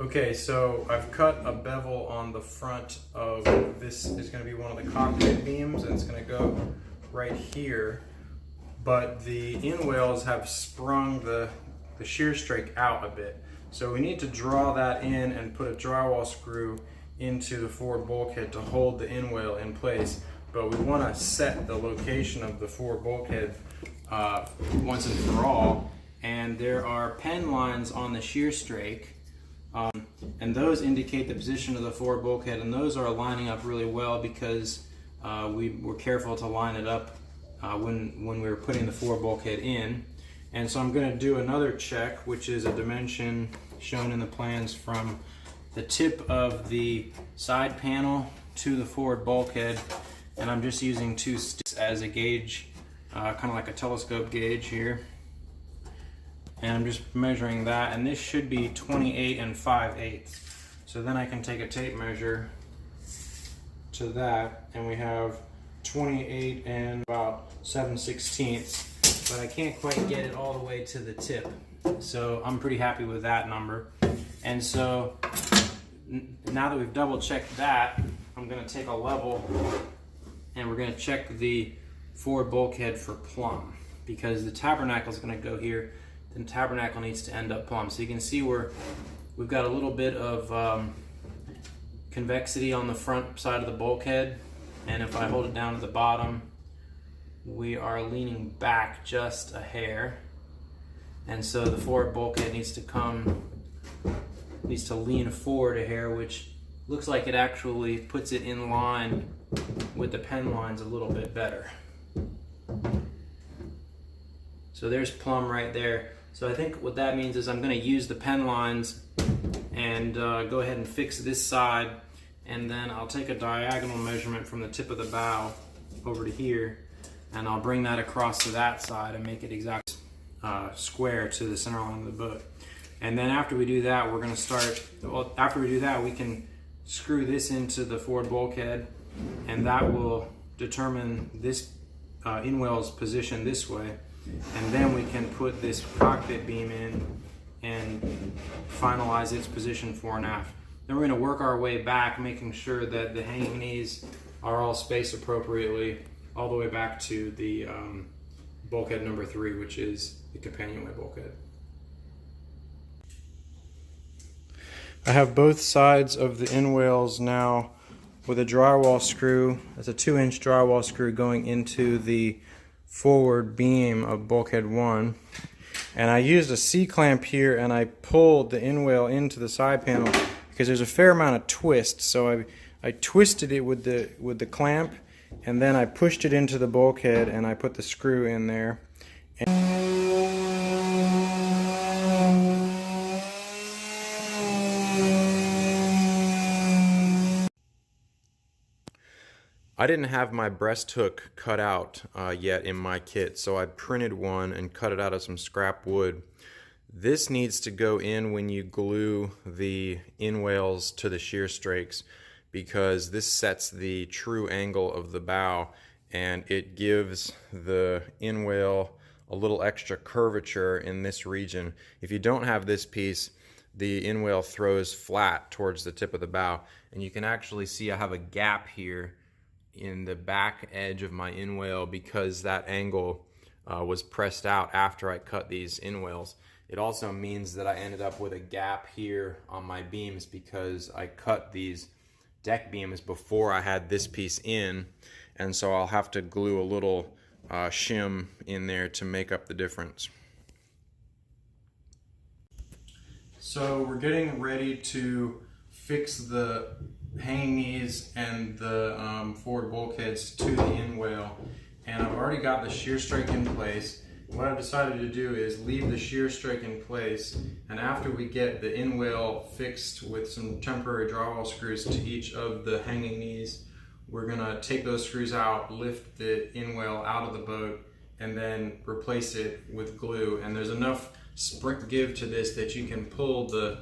Okay, so I've cut a bevel on the front of this. Is going to be one of the cockpit beams, and it's going to go right here. But the in-wales have sprung the shear strake out a bit. So we need to draw that in and put a drywall screw into the forward bulkhead to hold the in-wale in place. But we want to set the location of the forward bulkhead once and for all. And there are pen lines on the shear strake. And those indicate the position of the forward bulkhead, and those are lining up really well because we were careful to line it up when we were putting the forward bulkhead in. And so I'm going to do another check, which is a dimension shown in the plans from the tip of the side panel to the forward bulkhead, and I'm just using 2 sticks as a gauge, kind of like a telescope gauge here. And I'm just measuring that, and this should be 28 5/8. So then I can take a tape measure to that, and we have 28 and about 7/16, but I can't quite get it all the way to the tip. So I'm pretty happy with that number. And so now that we've double checked that, I'm gonna take a level and we're gonna check the forward bulkhead for plumb, because the tabernacle is gonna go here. The tabernacle needs to end up plumb. So you can see we've got a little bit of convexity on the front side of the bulkhead, and if I hold it down to the bottom, we are leaning back just a hair, and so the forward bulkhead needs to lean forward a hair, which looks like it actually puts it in line with the pen lines a little bit better. So there's plumb right there. So I think what that means is I'm going to use the pen lines and go ahead and fix this side, and then I'll take a diagonal measurement from the tip of the bow over to here, and I'll bring that across to that side and make it exact square to the center line of the boat. And then after we do that, we're going to start, well, after we do that, we can screw this into the forward bulkhead, and that will determine this in-wale's position this way. And then we can put this cockpit beam in and finalize its position fore and aft. Then we're going to work our way back, making sure that the hanging knees are all spaced appropriately all the way back to the bulkhead number 3, which is the companionway bulkhead. I have both sides of the in-wales now with a drywall screw. That's a 2-inch drywall screw going into the forward beam of bulkhead 1, and I used a C-clamp here, and I pulled the in-wale into the side panel because there's a fair amount of twist. So I twisted it with the clamp, and then I pushed it into the bulkhead, and I put the screw in there. I didn't have my breast hook cut out yet in my kit, so I printed one and cut it out of some scrap wood. This needs to go in when you glue the in-wales to the shear strakes, because this sets the true angle of the bow, and it gives the in-wale a little extra curvature in this region. If you don't have this piece, the in-wale throws flat towards the tip of the bow, and you can actually see I have a gap here in the back edge of my in-wale because that angle was pressed out after I cut these in-wales. It also means that I ended up with a gap here on my beams because I cut these deck beams before I had this piece in, and so I'll have to glue a little shim in there to make up the difference. So we're getting ready to fix the hanging knees and the forward bulkheads to the in-wale, and I've already got the shear strake in place. What I've decided to do is leave the shear strake in place, and after we get the in-wale fixed with some temporary drywall screws to each of the hanging knees, we're gonna take those screws out, lift the in-wale out of the boat, and then replace it with glue. And there's enough sprint give to this that you can pull the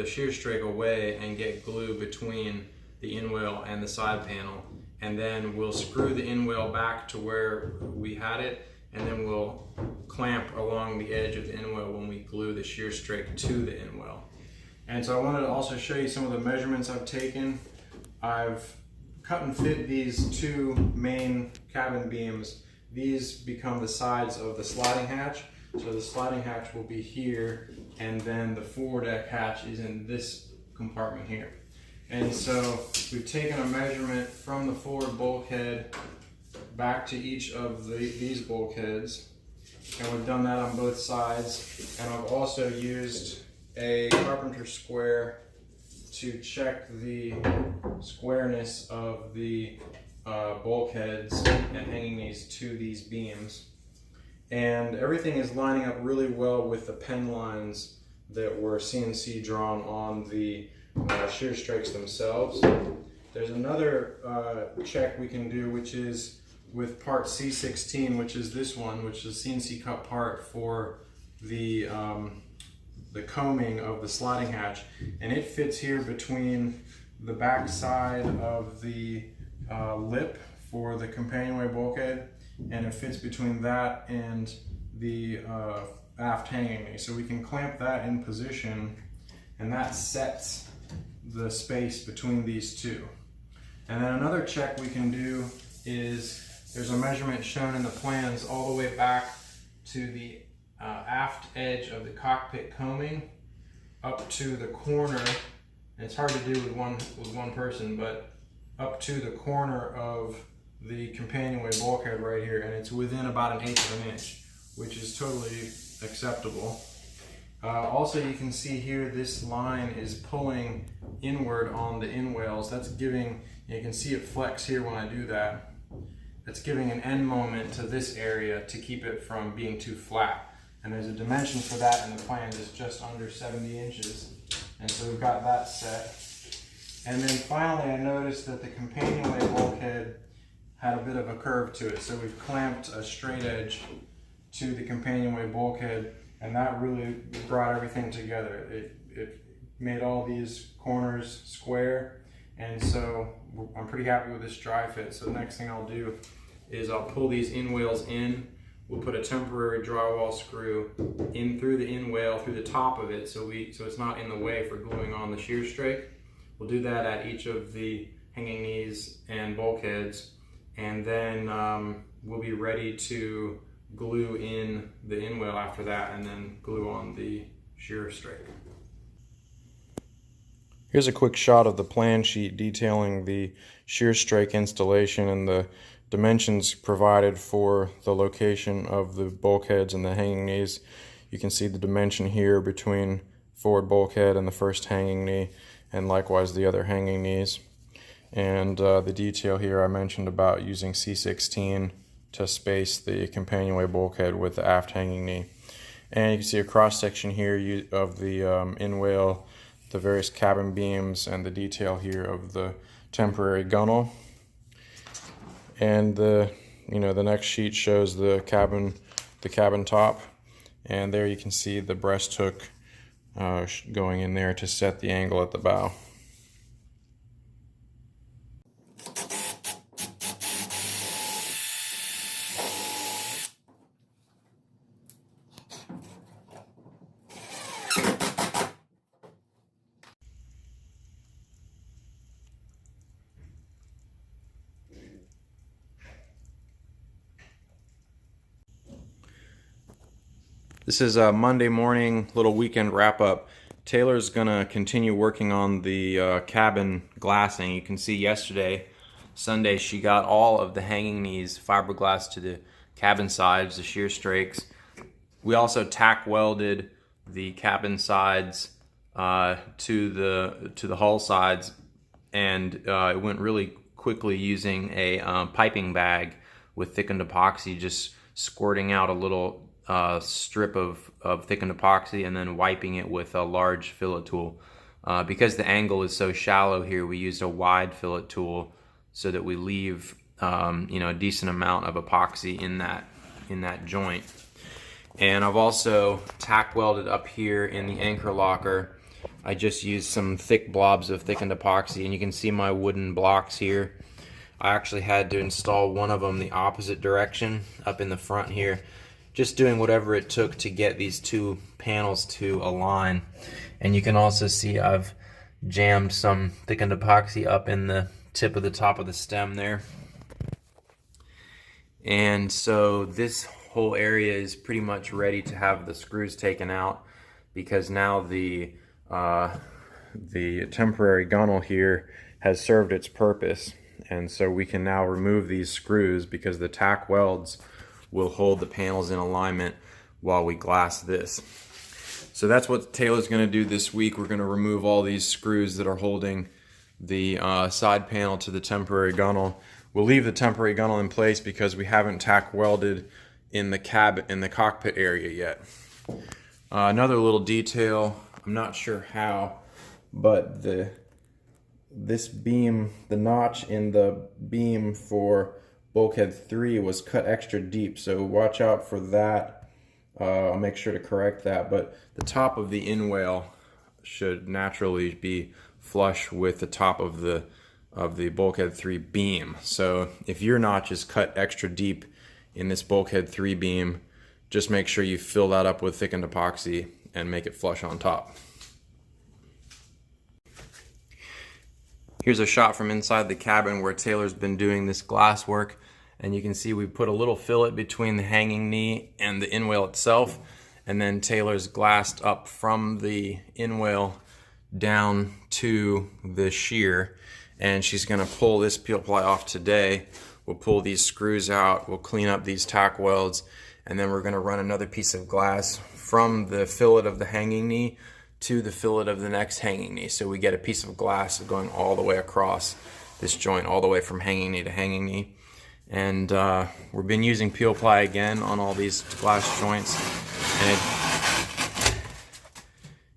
shear strake away and get glue between the in-wale and the side panel, and then we'll screw the in-wale back to where we had it, and then we'll clamp along the edge of the in-wale when we glue the shear strake to the in-wale. And so I wanted to also show you some of the measurements I've taken. I've cut and fit these two main cabin beams. These become the sides of the sliding hatch. So the sliding hatch will be here, and then the forward deck hatch is in this compartment here. And so we've taken a measurement from the forward bulkhead back to each of these bulkheads, and we've done that on both sides. And I've also used a carpenter square to check the squareness of the bulkheads and hanging these to these beams. And everything is lining up really well with the pen lines that were CNC drawn on the shear strakes themselves. There's another check we can do, which is with part C16, which is this one, which is a CNC cut part for the combing of the sliding hatch, and it fits here between the back side of the lip for the companionway bulkhead, and it fits between that and the aft hanging knee. So we can clamp that in position, and that sets the space between these two. And then another check we can do is there's a measurement shown in the plans all the way back to the aft edge of the cockpit combing up to the corner. And it's hard to do with one person, but up to the corner of the companionway bulkhead right here, and it's within about 1/8 of an inch, which is totally acceptable. Also, you can see here this line is pulling inward on the inwales. That's giving, you can see it flex here when I do that. That's giving an end moment to this area to keep it from being too flat. And there's a dimension for that in the plans. It's just under 70 inches. And so we've got that set. And then finally, I noticed that the companionway bulkhead had a bit of a curve to it. So we've clamped a straight edge to the companionway bulkhead, and that really brought everything together. It made all these corners square, and so I'm pretty happy with this dry fit. So the next thing I'll do is I'll pull these inwales in. We'll put a temporary drywall screw in through the inwale, through the top of it, so it's not in the way for gluing on the shear strake. We'll do that at each of the hanging knees and bulkheads, and then we'll be ready to glue in the inwale after that, and then glue on the shear strake. Here's a quick shot of the plan sheet detailing the shear strake installation and the dimensions provided for the location of the bulkheads and the hanging knees. You can see the dimension here between forward bulkhead and the first hanging knee, and likewise the other hanging knees. And the detail here I mentioned about using C16 to space the companionway bulkhead with the aft hanging knee. And you can see a cross section here of the inwale, the various cabin beams, and the detail here of the temporary gunwale. And the next sheet shows the cabin top, and there you can see the breast hook going in there to set the angle at the bow. This is a Monday morning little weekend wrap up. Taylor's gonna continue working on the cabin glassing. You can see yesterday, Sunday, she got all of the hanging knees fiberglass to the cabin sides, the shear strakes. We also tack welded the cabin sides to the hull sides, and it went really quickly using a piping bag with thickened epoxy, just squirting out a little strip of thickened epoxy and then wiping it with a large fillet tool. Because the angle is so shallow here, we used a wide fillet tool so that we leave a decent amount of epoxy in that joint. And I've also tack welded up here in the anchor locker. I just used some thick blobs of thickened epoxy, and you can see my wooden blocks here. I actually had to install one of them the opposite direction up in the front here, just doing whatever it took to get these two panels to align. And you can also see I've jammed some thickened epoxy up in the tip of the top of the stem there. And so this whole area is pretty much ready to have the screws taken out, because now the temporary gunnel here has served its purpose. And so we can now remove these screws, because the tack welds will hold the panels in alignment while we glass this. So that's what Taylor's going to do this week. We're going to remove all these screws that are holding the side panel to the temporary gunnel. We'll leave the temporary gunnel in place because we haven't tack welded in the cockpit area yet. Another little detail, I'm not sure how, but this beam, the notch in the beam for bulkhead 3 was cut extra deep, so watch out for that. I'll make sure to correct that, but the top of the inwale should naturally be flush with the top of the bulkhead 3 beam. So if your notch is cut extra deep in this bulkhead 3 beam, just make sure you fill that up with thickened epoxy and make it flush on top. Here's a shot from inside the cabin where Taylor's been doing this glass work, and you can see we put a little fillet between the hanging knee and the inwale itself, and then Taylor's glassed up from the inwale down to the shear, and she's going to pull this peel ply off today. We'll pull these screws out, we'll clean up these tack welds, and then we're going to run another piece of glass from the fillet of the hanging knee to the fillet of the next hanging knee. So we get a piece of glass going all the way across this joint, all the way from hanging knee to hanging knee. And we've been using peel ply again on all these glass joints, and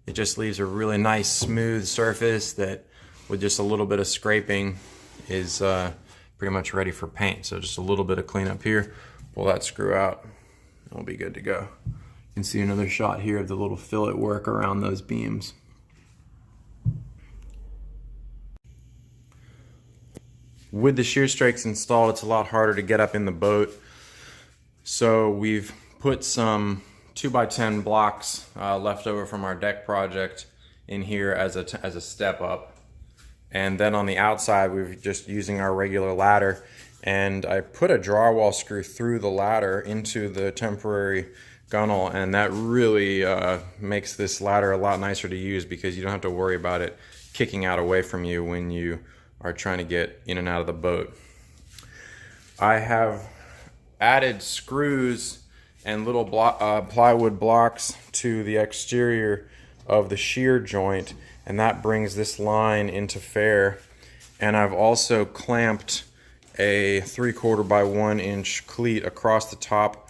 it just leaves a really nice smooth surface that with just a little bit of scraping is pretty much ready for paint. So just a little bit of cleanup here, pull that screw out, and we'll be good to go. You can see another shot here of the little fillet work around those beams. With the shear strakes installed, it's a lot harder to get up in the boat. So we've put some 2x10 blocks left over from our deck project in here as a step up. And then on the outside, we're just using our regular ladder. And I put a drywall screw through the ladder into the temporary gunnel, and that really makes this ladder a lot nicer to use, because you don't have to worry about it kicking out away from you when you are trying to get in and out of the boat. I have added screws and little plywood blocks to the exterior of the shear joint, and that brings this line into fair. And I've also clamped a 3/4 by 1 inch cleat across the top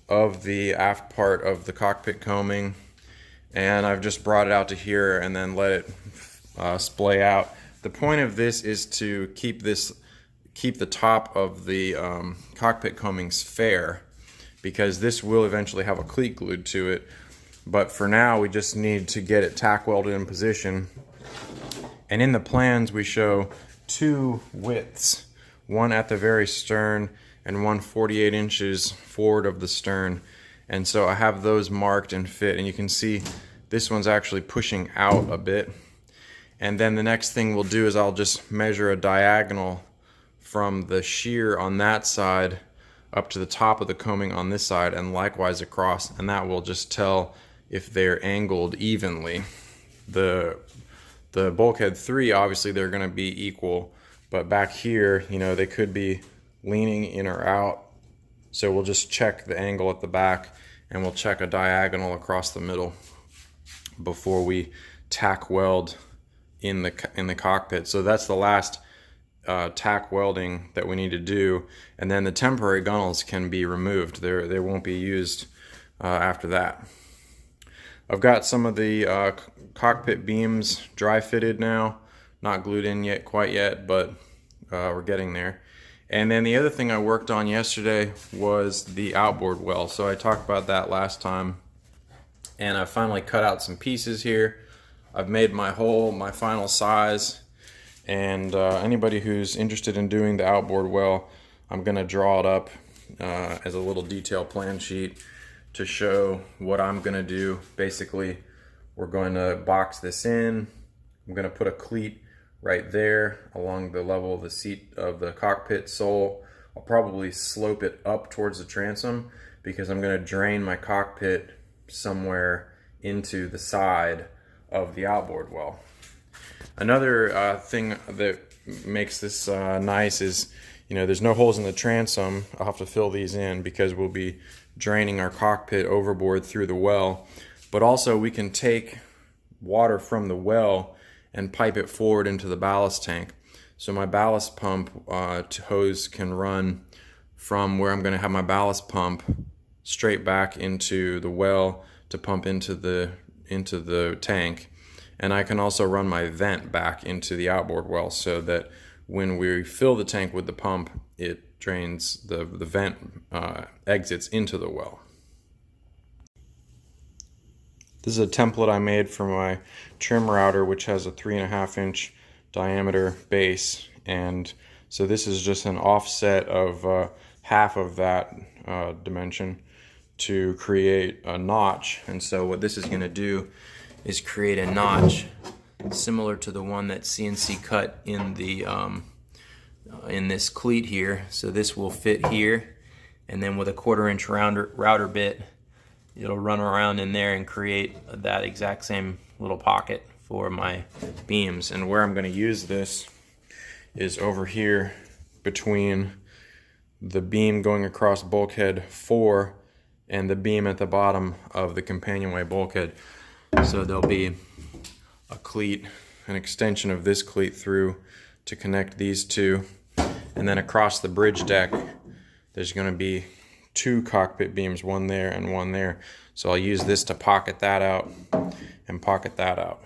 of the aft part of the cockpit combing, and I've just brought it out to here and then let it splay out. The point of this is to keep the top of the cockpit combings fair, because this will eventually have a cleat glued to it, but for now we just need to get it tack welded in position. And in the plans we show two widths, one at the very stern and one 48 inches forward of the stern. And so I have those marked and fit, and you can see this one's actually pushing out a bit. And then the next thing we'll do is I'll just measure a diagonal from the shear on that side up to the top of the combing on this side, and likewise across, and that will just tell if they're angled evenly. The bulkhead 3, obviously they're going to be equal, but back here, you know, they could be leaning in or out. So we'll just check the angle at the back, and we'll check a diagonal across the middle before we tack weld in the cockpit. So that's the last tack welding that we need to do, and then the temporary gunnels can be removed. They won't be used after that. I've got some of the cockpit beams dry fitted now, not glued in yet quite yet, but we're getting there. And then the other thing I worked on yesterday was the outboard well. So I talked about that last time, and I finally cut out some pieces here. I've made my hole my final size, and anybody who's interested in doing the outboard well, I'm gonna draw it up as a little detail plan sheet to show what I'm gonna do. Basically, we're going to box this in. I'm gonna put a cleat right there along the level of the seat of the cockpit sole. I'll probably slope it up towards the transom because I'm gonna drain my cockpit somewhere into the side of the outboard well. Another thing that makes this nice is, there's no holes in the transom. I'll have to fill these in because we'll be draining our cockpit overboard through the well. But also we can take water from the well and pipe it forward into the ballast tank. So my ballast pump hose can run from where I'm going to have my ballast pump straight back into the well to pump into the tank. And I can also run my vent back into the outboard well so that when we fill the tank with the pump, it drains, the vent exits into the well. This is a template I made for my trim router, which has a 3.5-inch diameter base. And so this is just an offset of half of that dimension to create a notch. And so what this is going to do is create a notch similar to the one that CNC cut in the in this cleat here. So this will fit here, and then with a 1/4-inch router bit, it'll run around in there and create that exact same little pocket for my beams. And where I'm going to use this is over here between the beam going across bulkhead 4 and the beam at the bottom of the companionway bulkhead. So there'll be a cleat, an extension of this cleat through to connect these two. And then across the bridge deck, there's going to be 2 cockpit beams, one there and one there. So I'll use this to pocket that out and pocket that out.